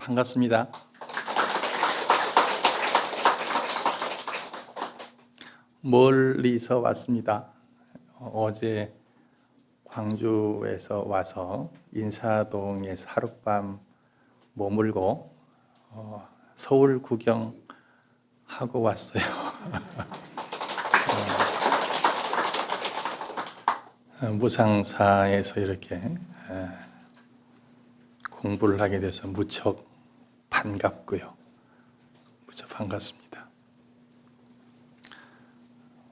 반갑습니다. 멀리서 왔습니다. 어제 광주에서 와서 인사동에서 하룻밤 머물고 서울 구경하고 왔어요. 무상사에서 이렇게 공부를 하게 돼서 무척 반갑고요. 무척 반갑습니다.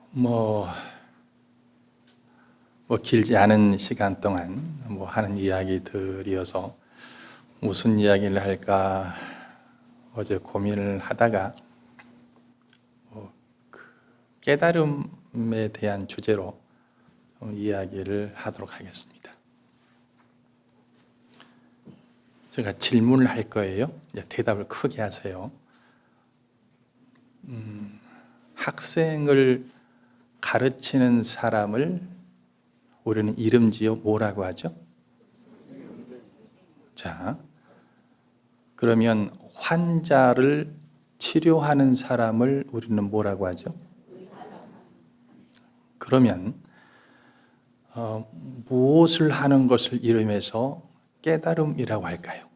뭐 길지 않은 시간 동안 하는 이야기들이어서 무슨 이야기를 할까 어제 고민을 하다가 깨달음에 대한 주제로 좀 이야기를 하도록 하겠습니다. 제가 질문을 할 거예요. 대답을 크게 하세요. 학생을 가르치는 사람을 우리는 이름지어 뭐라고 하죠? 자, 그러면 환자를 치료하는 사람을 우리는 뭐라고 하죠? 그러면 무엇을 하는 것을 이름해서 깨달음이라고 할까요?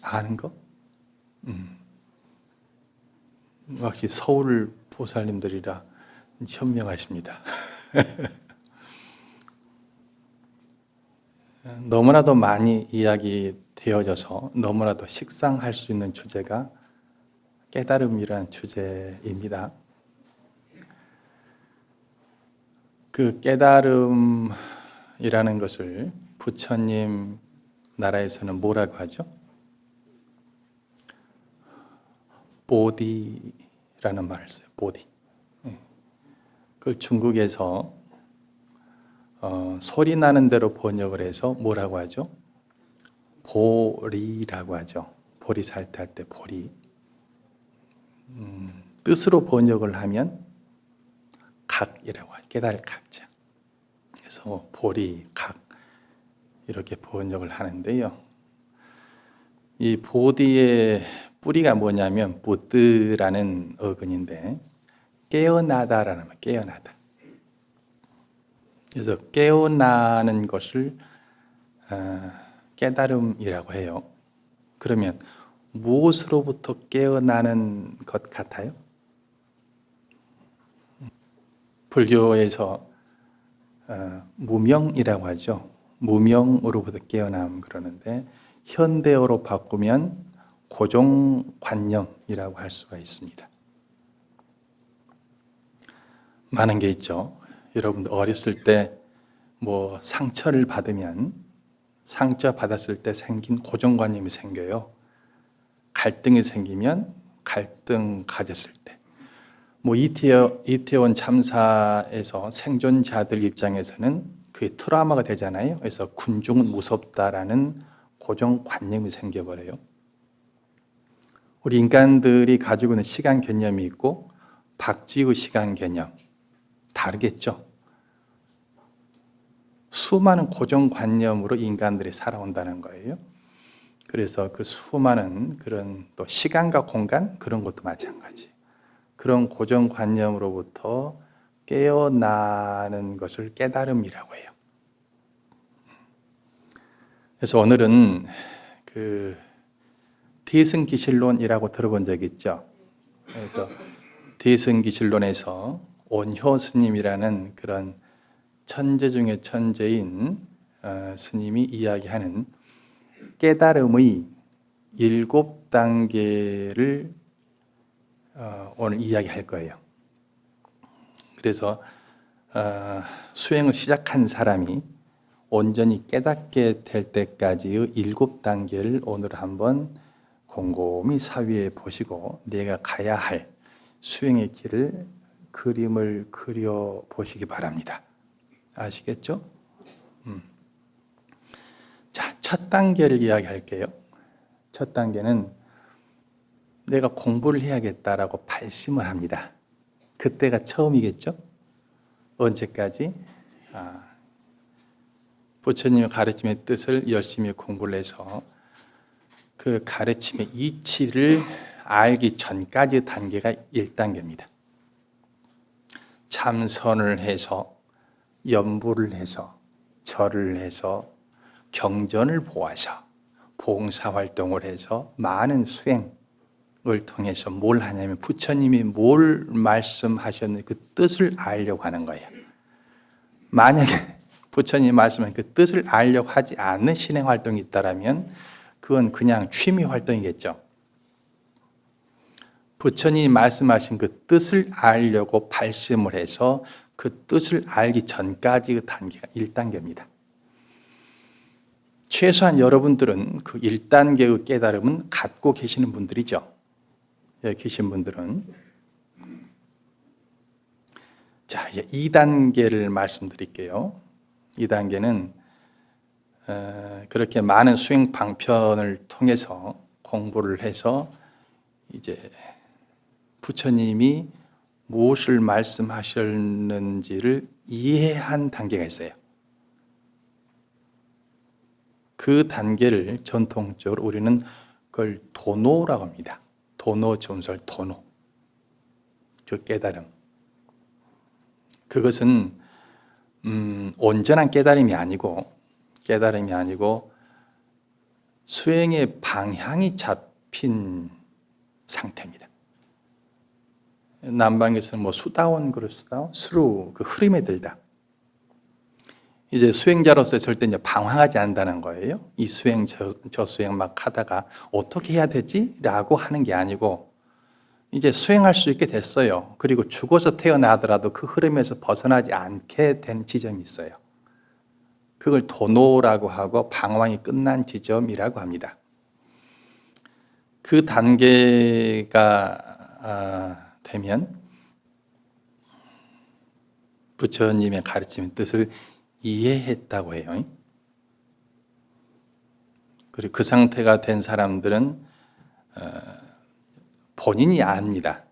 아는 거? 역시 서울 보살님들이라 현명하십니다. 너무나도 많이 이야기되어져서 너무나도 식상할 수 있는 주제가 깨달음이라는 주제입니다. 그 깨달음이라는 것을 부처님 나라에서는 뭐라고 하죠? 보디라는 말을 써요. 보디. 그걸 중국에서 소리 나는 대로 번역을 해서 뭐라고 하죠? 보리라고 하죠. 보리살타 할 때 보리. 뜻으로 번역을 하면 각이라고 하죠. 깨달을 각자. 그래서 보리, 각 이렇게 번역을 하는데요. 이 보디의 뿌리가 뭐냐면 부드라는 어근인데 깨어나다라는 말, 깨어나다. 그래서 깨어나는 것을 깨달음이라고 해요. 그러면 무엇으로부터 깨어나는 것 같아요? 불교에서 무명이라고 하죠. 무명으로부터 깨어남 그러는데 현대어로 바꾸면 고정관념이라고 할 수가 있습니다. 많은 게 있죠. 여러분들 어렸을 때 상처를 받으면 상처 받았을 때 생긴 고정관념이 생겨요. 갈등이 생기면 갈등 가졌을 때 이태원 참사에서 생존자들 입장에서는 그게 트라우마가 되잖아요. 그래서 군중은 무섭다라는 고정관념이 생겨버려요. 우리 인간들이 가지고 있는 시간 개념이 있고 박쥐의 시간 개념 다르겠죠. 수많은 고정관념으로 인간들이 살아온다는 거예요. 그래서 그 수많은 그런 또 시간과 공간 그런 것도 마찬가지. 그런 고정관념으로부터 깨어나는 것을 깨달음이라고 해요. 그래서 오늘은 대승기실론이라고 들어본 적 있죠? 그래서 대승기실론에서 온효 스님이라는 그런 천재 중에 천재인 스님이 이야기하는 깨달음의 7단계를 오늘 이야기할 거예요. 그래서 수행을 시작한 사람이 온전히 깨닫게 될 때까지의 7단계를 오늘 한번 곰곰이 사위해 보시고 내가 가야 할 수행의 길을 그림을 그려 보시기 바랍니다. 아시겠죠? 자, 첫 단계를 이야기할게요. 첫 단계는 내가 공부를 해야겠다라고 발심을 합니다. 그때가 처음이겠죠? 언제까지? 부처님의 가르침의 뜻을 열심히 공부를 해서 그 가르침의 이치를 알기 전까지 단계가 1단계입니다. 참선을 해서 연부를 해서 절을 해서 경전을 보아서 봉사활동을 해서 많은 수행을 통해서 뭘 하냐면 부처님이 뭘 말씀하셨는지 그 뜻을 알려고 하는 거예요. 만약에 부처님이 말씀한 그 뜻을 알려고 하지 않는 신행활동이 있다면 그건 그냥 취미활동이겠죠. 부처님이 말씀하신 그 뜻을 알려고 발심을 해서 그 뜻을 알기 전까지 그 단계가 1단계입니다. 최소한 여러분들은 그 1단계의 깨달음은 갖고 계시는 분들이죠. 여기 계신 분들은. 자, 이제 2단계를 말씀드릴게요. 2단계는 그렇게 많은 수행 방편을 통해서 공부를 해서 이제 부처님이 무엇을 말씀하셨는지를 이해한 단계가 있어요. 그 단계를 전통적으로 우리는 그걸 도노라고 합니다. 도노 전설 도노. 그 깨달음. 그것은 온전한 깨달음이 아니고 수행의 방향이 잡힌 상태입니다. 남방에서는 뭐 수다원, 수루, 그 흐름에 들다. 이제 수행자로서 절대 이제 방황하지 않는다는 거예요. 이 수행, 저 수행 막 하다가 어떻게 해야 되지? 라고 하는 게 아니고 이제 수행할 수 있게 됐어요. 그리고 죽어서 태어나더라도 그 흐름에서 벗어나지 않게 된 지점이 있어요. 그걸 도노라고 하고 방황이 끝난 지점이라고 합니다. 그 단계가 되면 부처님의 가르침의 뜻을 이해했다고 해요. 그리고 그 상태가 된 사람들은 본인이 압니다.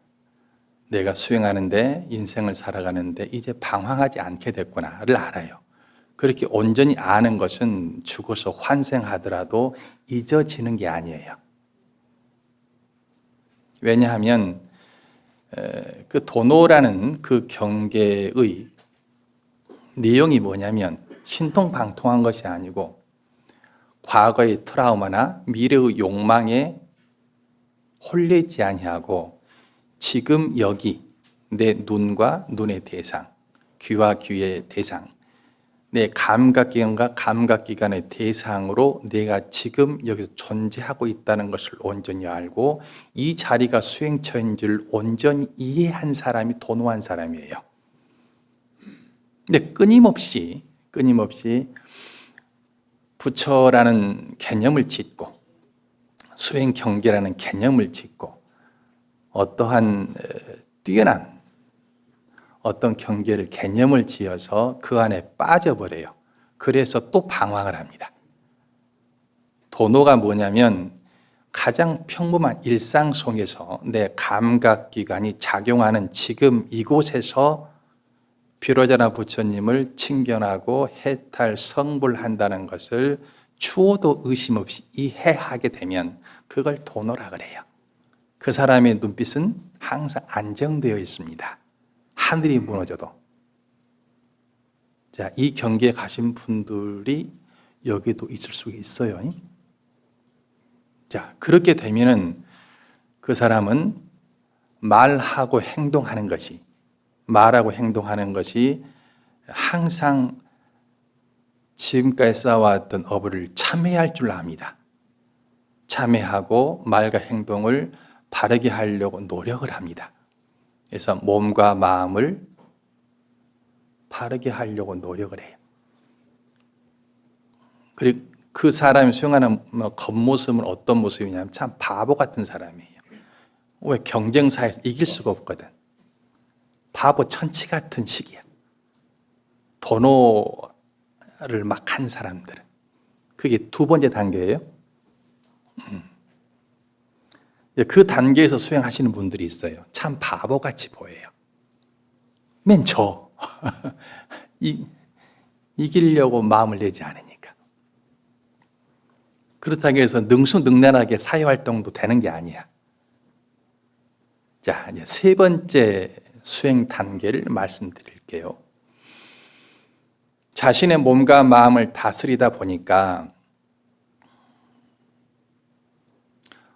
내가 수행하는데 인생을 살아가는데 이제 방황하지 않게 됐구나를 알아요. 그렇게 온전히 아는 것은 죽어서 환생하더라도 잊어지는 게 아니에요. 왜냐하면 그 도노라는 그 경계의 내용이 뭐냐면 신통방통한 것이 아니고 과거의 트라우마나 미래의 욕망에 홀리지 아니하고 지금 여기 내 눈과 눈의 대상, 귀와 귀의 대상, 내 감각기관과 감각기관의 대상으로 내가 지금 여기서 존재하고 있다는 것을 온전히 알고 이 자리가 수행처인 줄 온전히 이해한 사람이 도노한 사람이에요. 근데 끊임없이 부처라는 개념을 짓고 수행 경계라는 개념을 짓고 어떠한 뛰어난 어떤 경계를 개념을 지어서 그 안에 빠져버려요. 그래서 또 방황을 합니다. 도노가 뭐냐면 가장 평범한 일상 속에서 내 감각기관이 작용하는 지금 이곳에서 비로자나 부처님을 칭견하고 해탈 성불한다는 것을 추호도 의심 없이 이해하게 되면 그걸 도노라 그래요. 그 사람의 눈빛은 항상 안정되어 있습니다. 하늘이 무너져도. 자, 이 경계에 가신 분들이 여기도 있을 수 있어요. 자, 그렇게 되면은 그 사람은 말하고 행동하는 것이 항상 지금까지 쌓아왔던 업을 참회할 줄 압니다. 참회하고 말과 행동을 바르게 하려고 노력을 합니다. 그래서 몸과 마음을 바르게 하려고 노력을 해요. 그리고 그 사람이 수행하는 겉모습은 어떤 모습이냐면 참 바보 같은 사람이에요. 왜 경쟁사에서 이길 수가 없거든. 바보 천치 같은 식이야. 도노를 막 한 사람들은. 그게 두 번째 단계예요. 그 단계에서 수행하시는 분들이 있어요. 참 바보같이 보여요. 맨 저. 이기려고 마음을 내지 않으니까. 그렇다고 해서 능수능란하게 사회활동도 되는 게 아니야. 자, 이제 세 번째 수행 단계를 말씀드릴게요. 자신의 몸과 마음을 다스리다 보니까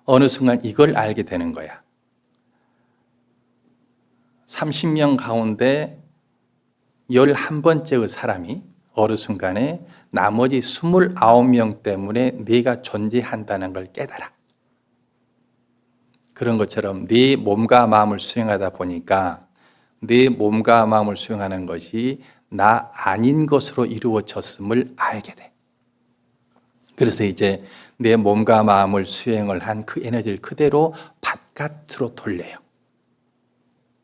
어느 순간 이걸 알게 되는 거야. 30명 가운데 11번째의 사람이 어느 순간에 나머지 29명 때문에 네가 존재한다는 걸 깨달아. 그런 것처럼 네 몸과 마음을 수행하다 보니까 네 몸과 마음을 수행하는 것이 나 아닌 것으로 이루어졌음을 알게 돼. 그래서 이제 내 몸과 마음을 수행을 한 그 에너지를 그대로 바깥으로 돌려요.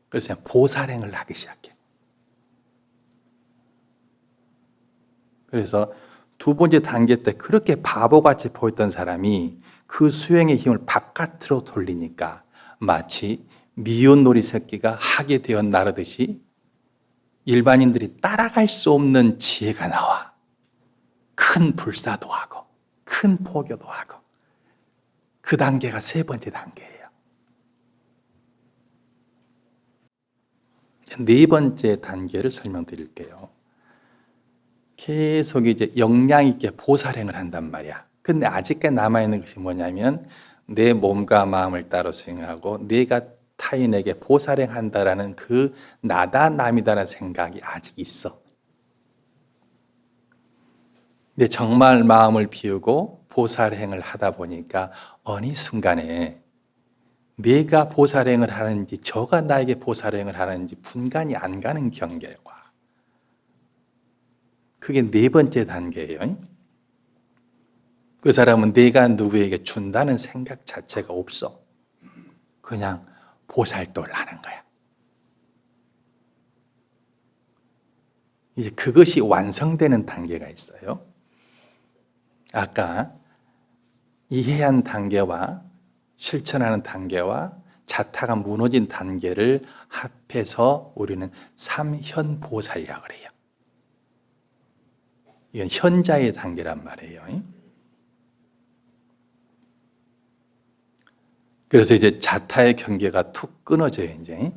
그래서 보살행을 하기 시작해. 그래서 두 번째 단계 때 그렇게 바보같이 보였던 사람이 그 수행의 힘을 바깥으로 돌리니까 마치 미운 놀이 새끼가 하게 되어 나르듯이 일반인들이 따라갈 수 없는 지혜가 나와. 큰 불사도 하고 큰 포교도 하고. 그 단계가 세 번째 단계예요. 네 번째 단계를 설명드릴게요. 계속 이제 역량 있게 보살행을 한단 말이야. 근데 아직까지 남아있는 것이 뭐냐면 내 몸과 마음을 따로 수행하고 내가 타인에게 보살행한다라는 그 나다 남이다라는 생각이 아직 있어. 근데 정말 마음을 비우고 보살행을 하다 보니까 어느 순간에 내가 보살행을 하는지 저가 나에게 보살행을 하는지 분간이 안 가는 경계와 그게 네 번째 단계예요. 그 사람은 내가 누구에게 준다는 생각 자체가 없어. 그냥 보살도를 하는 거야. 이제 그것이 완성되는 단계가 있어요. 아까 이해한 단계와 실천하는 단계와 자타가 무너진 단계를 합해서 우리는 삼현보살이라고 그래요. 이건 현자의 단계란 말이에요. 그래서 이제 자타의 경계가 툭 끊어져요. 이제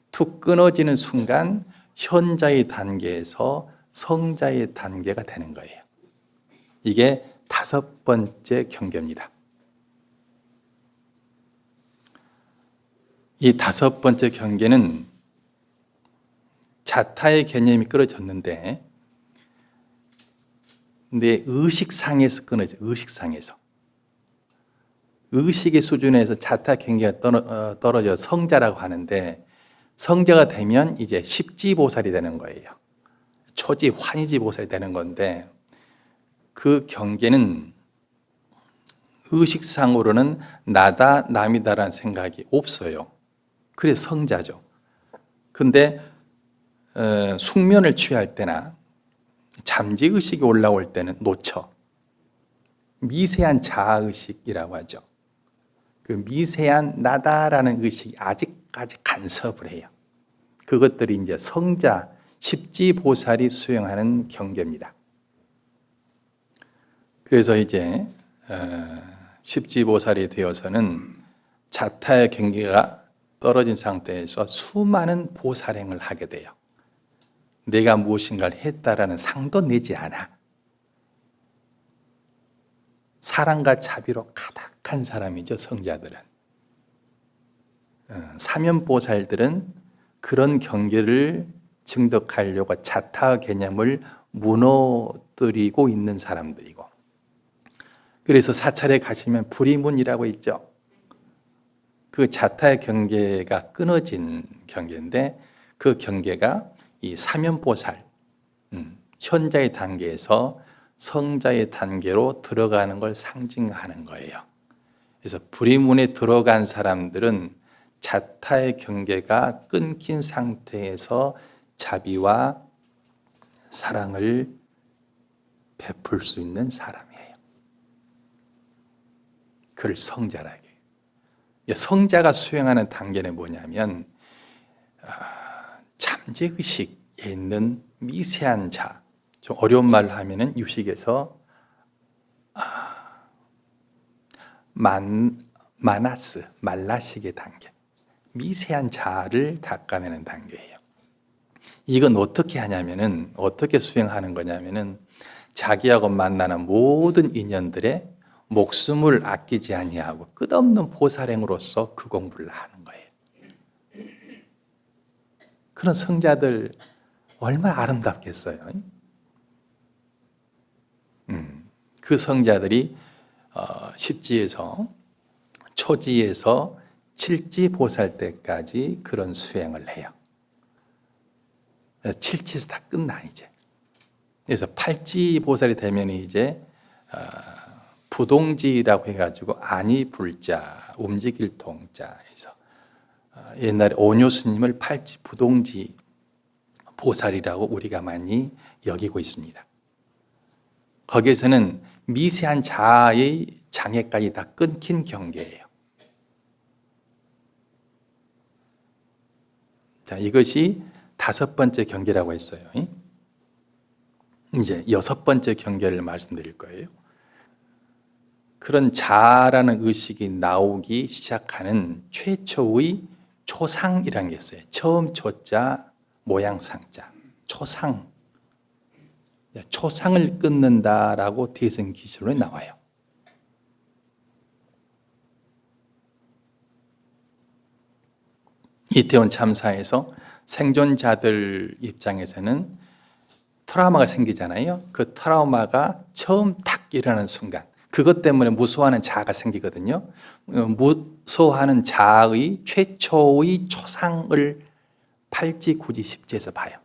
툭 끊어지는 순간 현자의 단계에서 성자의 단계가 되는 거예요. 이게 다섯 번째 경계입니다. 이 다섯 번째 경계는 자타의 개념이 끊어졌는데 내 의식상에서 끊어져. 의식상에서. 의식의 수준에서 자타 경계가 떨어져 성자라고 하는데 성자가 되면 이제 십지보살이 되는 거예요. 초지 환희지보살이 되는 건데 그 경계는 의식상으로는 나다 남이다라는 생각이 없어요. 그래서 성자죠. 근데 숙면을 취할 때나 잠재의식이 올라올 때는 놓쳐. 미세한 자아의식이라고 하죠. 그 미세한 나다라는 의식이 아직까지 간섭을 해요. 그것들이 이제 성자, 십지보살이 수행하는 경계입니다. 그래서 이제 십지보살이 되어서는 자타의 경계가 떨어진 상태에서 수많은 보살행을 하게 돼요. 내가 무엇인가를 했다라는 상도 내지 않아. 사랑과 자비로 가득한 사람이죠, 성자들은. 사면보살들은 그런 경계를 증득하려고 자타 개념을 무너뜨리고 있는 사람들이고, 그래서 사찰에 가시면 불이문이라고 있죠. 그 자타의 경계가 끊어진 경계인데 그 경계가 이 사면보살, 현자의 단계에서 성자의 단계로 들어가는 걸 상징하는 거예요. 그래서 불이문에 들어간 사람들은 자타의 경계가 끊긴 상태에서 자비와 사랑을 베풀 수 있는 사람이에요. 그를 성자라고 해요. 성자가 수행하는 단계는 뭐냐면 잠재의식에 있는 미세한 자, 좀 어려운 말을 하면은 유식에서 마나스, 말라시게 단계. 미세한 자아를 닦아내는 단계예요. 이건 어떻게 하냐면은, 어떻게 수행하는 거냐면은, 자기하고 만나는 모든 인연들의 목숨을 아끼지 아니하고 끝없는 보살행으로서 그 공부를 하는 거예요. 그런 성자들 얼마나 아름답겠어요. 그 성자들이 십지에서 초지에서 칠지 보살 때까지 그런 수행을 해요. 칠지에서 다 끝나 이제. 그래서 팔지 보살이 되면 이제 부동지라고 해가지고 아니 불자 움직일 동자에서 옛날에 오뇨 스님을 팔지 부동지 보살이라고 우리가 많이 여기고 있습니다. 거기에서는 미세한 자아의 장애까지 다 끊긴 경계예요. 자, 이것이 5번째 경계라고 했어요. 이제 6번째 경계를 말씀드릴 거예요. 그런 자아라는 의식이 나오기 시작하는 최초의 초상이라는 게 있어요. 처음 초자, 모양 상자. 초상. 초상을 끊는다라고 대승기술에 나와요. 이태원 참사에서 생존자들 입장에서는 트라우마가 생기잖아요. 그 트라우마가 처음 탁 일어나는 순간, 그것 때문에 무서워하는 자아가 생기거든요. 무서워하는 자아의 최초의 초상을 팔지 구지 십지에서 봐요.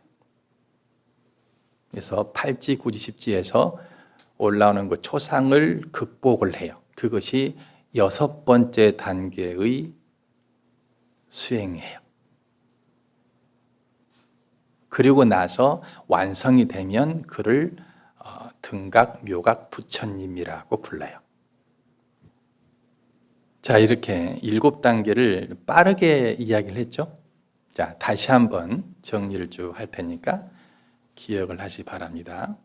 그래서 팔지 구지 십지에서 올라오는 그 초상을 극복을 해요. 그것이 6번째 단계의 수행이에요. 그리고 나서 완성이 되면 그를 등각, 묘각, 부처님이라고 불러요. 자, 이렇게 7단계를 빠르게 이야기를 했죠. 자, 다시 한번 정리를 쭉 할 테니까 기억을 하시 바랍니다.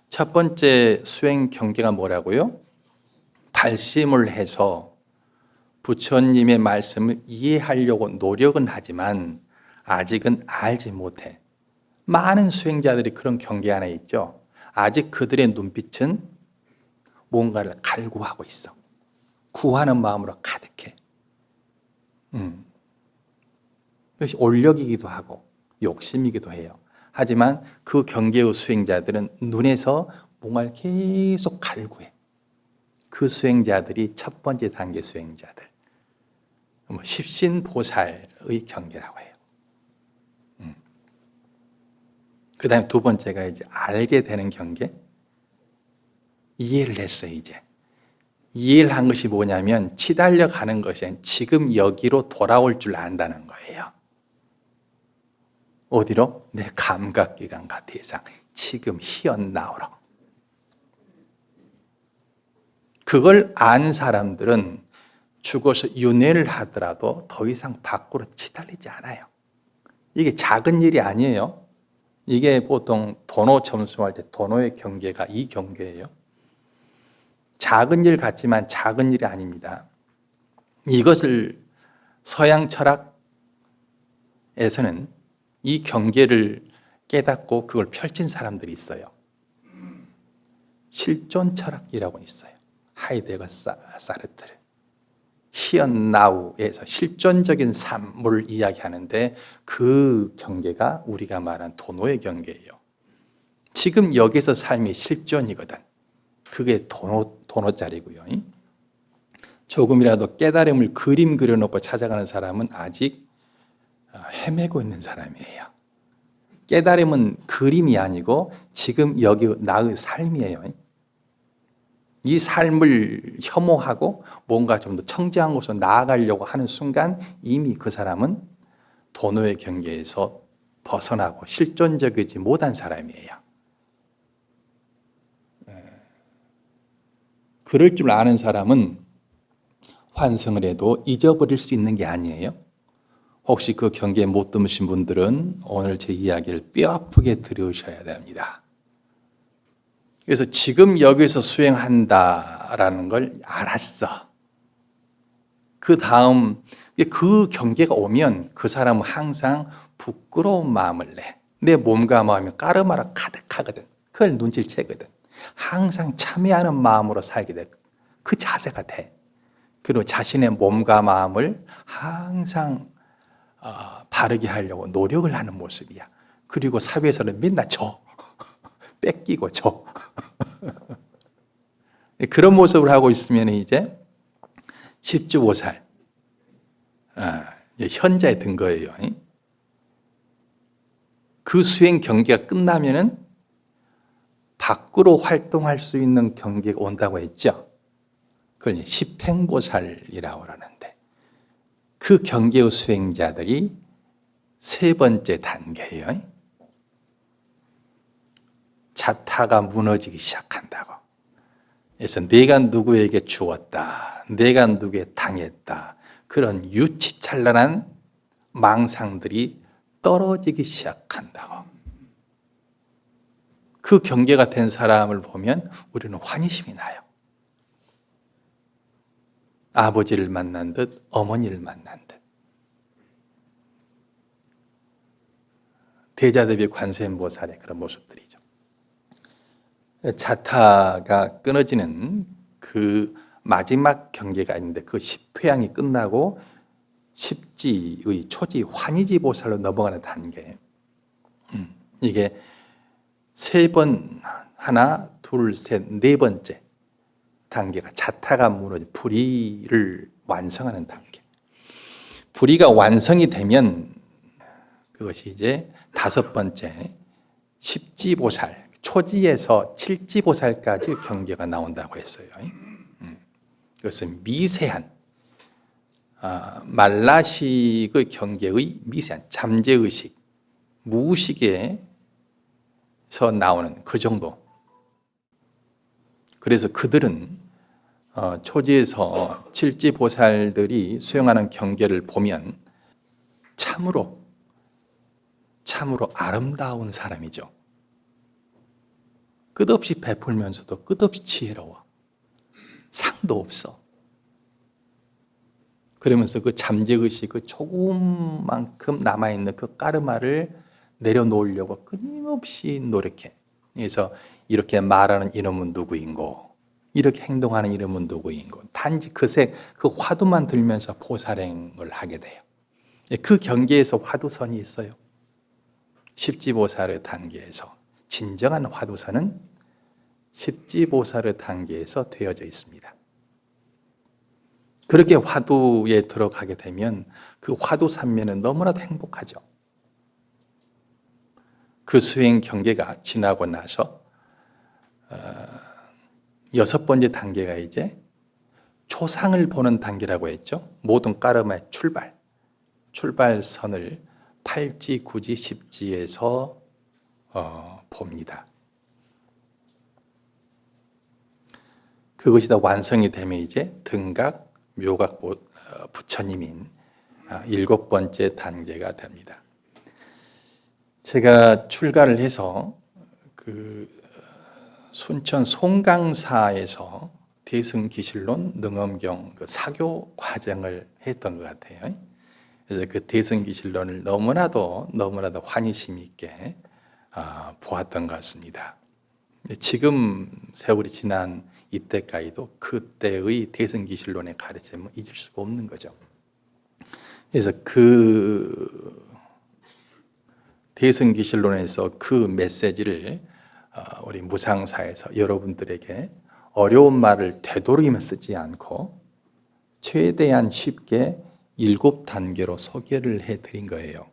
첫 번째 수행 경계가 뭐라고요? 발심을 해서 부처님의 말씀을 이해하려고 노력은 하지만 아직은 알지 못해. 많은 수행자들이 그런 경계 안에 있죠. 아직 그들의 눈빛은 뭔가를 갈구하고 있어. 구하는 마음으로 가득해. 그것이 올력이기도 하고 욕심이기도 해요. 하지만 그 경계의 수행자들은 눈에서 뭔가를 계속 갈구해. 그 수행자들이 첫 번째 단계 수행자들. 십신보살의 경계라고 해요. 그 다음에 두 번째가 이제 알게 되는 경계. 이해를 했어요, 이제. 이해를 한 것이 뭐냐면 치달려 가는 것이 지금 여기로 돌아올 줄 안다는 거예요. 어디로? 내 감각기관과 대상. 지금 희연나오로. 그걸 안 사람들은 죽어서 윤회를 하더라도 더 이상 밖으로 치달리지 않아요. 이게 작은 일이 아니에요. 이게 보통 도노 점수할 때 도노의 경계가 이 경계예요. 작은 일 같지만 작은 일이 아닙니다. 이것을 서양 철학에서는 이 경계를 깨닫고 그걸 펼친 사람들이 있어요. 실존 철학이라고 있어요. 하이데거 사르트르. 히언나우에서 실존적인 삶을 이야기하는데 그 경계가 우리가 말한 도노의 경계예요. 지금 여기서 삶이 실존이거든. 그게 도노자리고요. 조금이라도 깨달음을 그림 그려놓고 찾아가는 사람은 아직 헤매고 있는 사람이에요. 깨달음은 그림이 아니고 지금 여기 나의 삶이에요. 이 삶을 혐오하고 뭔가 좀 더 청정한 곳으로 나아가려고 하는 순간 이미 그 사람은 도노의 경계에서 벗어나고 실존적이지 못한 사람이에요. 그럴 줄 아는 사람은 환생을 해도 잊어버릴 수 있는 게 아니에요. 혹시 그 경계에 못 드신 분들은 오늘 제 이야기를 뼈아프게 들으셔야 됩니다. 그래서 지금 여기서 수행한다라는 걸 알았어. 그 다음 그 경계가 오면 그 사람은 항상 부끄러운 마음을 내. 내 몸과 마음이 까르마라 가득하거든. 그걸 눈치를 채거든. 항상 참여하는 마음으로 살게 돼. 그 자세가 돼. 그리고 자신의 몸과 마음을 항상 바르게 하려고 노력을 하는 모습이야. 그리고 사회에서는 맨날 져. 뺏기고 져. 그런 모습을 하고 있으면 이제 십주보살 현자에 든 거예요. 그 수행 경계가 끝나면은 밖으로 활동할 수 있는 경계가 온다고 했죠. 그걸 십행보살이라고 그러는데 그 경계의 수행자들이 세 번째 단계예요. 자타가 무너지기 시작한다고. 그래서 내가 누구에게 주었다, 내가 누구에게 당했다, 그런 유치찬란한 망상들이 떨어지기 시작한다고. 그 경계가 된 사람을 보면 우리는 환희심이 나요. 아버지를 만난 듯, 어머니를 만난 듯. 대자대비 관세음보살의 그런 모습들이죠. 자타가 끊어지는 그 마지막 경계가 있는데 그 10회양이 끝나고 십지의 초지 환희지 보살로 넘어가는 단계. 이게 세 번, 하나, 둘, 셋, 네 번째 단계가 자타가 무너진 불의를 완성하는 단계. 불의가 완성이 되면 그것이 이제 다섯 번째 십지보살, 초지에서 칠지보살까지 경계가 나온다고 했어요. 그것은 미세한 말라식의 경계의 미세한 잠재의식, 무의식에서 나오는 그 정도. 그래서 그들은 초지에서 칠지보살들이 수행하는 경계를 보면 참으로 아름다운 사람이죠. 끝없이 베풀면서도 끝없이 지혜로워. 상도 없어. 그러면서 그 잠재의식, 그 조금만큼 남아있는 그 까르마를 내려놓으려고 끊임없이 노력해. 그래서 이렇게 말하는 이놈은 누구인고, 이렇게 행동하는 이놈은 누구인고, 단지 그 화두만 들면서 보살행을 하게 돼요. 그 경계에서 화두선이 있어요. 십지보살의 단계에서. 진정한 화두선은 십지보살의 단계에서 되어져 있습니다. 그렇게 화두에 들어가게 되면 그 화두 삼면은 너무나도 행복하죠. 그 수행 경계가 지나고 나서 여섯 번째 단계가 이제 초상을 보는 단계라고 했죠. 모든 까르마의 출발선을 팔지, 구지, 십지에서 봅니다. 그것이 다 완성이 되면 이제 등각, 묘각 부처님인 일곱 번째 단계가 됩니다. 제가 출가를 해서 그 순천 송강사에서 대승기실론 능엄경 그 사교 과정을 했던 것 같아요. 그래서 그 대승기실론을 너무나도 환희심 있게 보았던 것 같습니다. 지금 세월이 지난 이때까지도 그때의 대승기실론의 가르침은 잊을 수가 없는 거죠. 그래서 그 대승기실론에서 그 메시지를 우리 무상사에서 여러분들에게 어려운 말을 되도록이면 쓰지 않고 최대한 쉽게 일곱 단계로 소개를 해드린 거예요.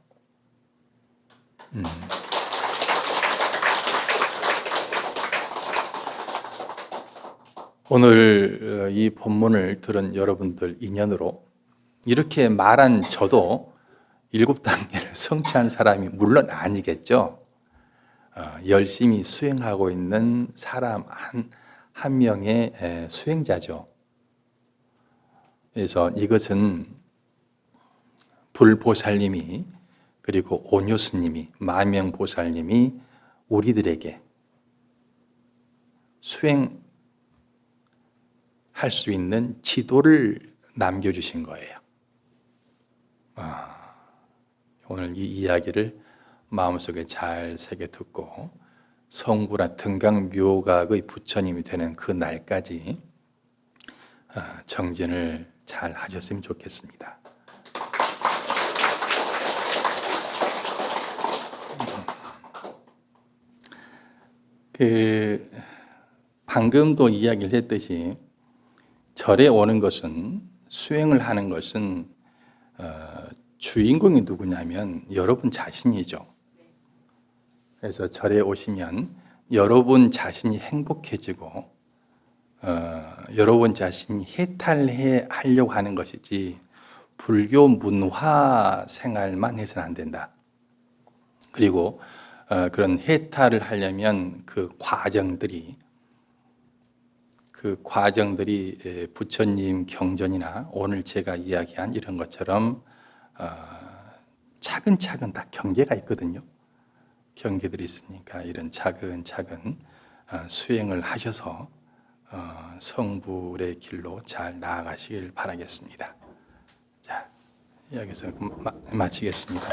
오늘 이 본문을 들은 여러분들 인연으로 이렇게 말한 저도 일곱 단계를 성취한 사람이 물론 아니겠죠. 열심히 수행하고 있는 사람 한 명의 수행자죠. 그래서 이것은 불보살님이 그리고 오뇨스님이 마명보살님이 우리들에게 수행할 수 있는 지도를 남겨주신 거예요. 오늘 이 이야기를 마음속에 잘 새겨 듣고 성부나 등강묘각의 부처님이 되는 그 날까지 정진을 잘 하셨으면 좋겠습니다. 방금도 이야기를 했듯이 절에 오는 것은, 수행을 하는 것은 주인공이 누구냐면 여러분 자신이죠. 그래서 절에 오시면 여러분 자신이 행복해지고 여러분 자신이 해탈해 하려고 하는 것이지 불교 문화 생활만 해서는 안 된다. 그리고 그런 해탈을 하려면 그 과정들이 부처님 경전이나 오늘 제가 이야기한 이런 것처럼 차근차근 다 경계가 있거든요. 경계들이 있으니까 이런 차근차근 수행을 하셔서 성불의 길로 잘 나아가시길 바라겠습니다. 자, 여기서 마치겠습니다.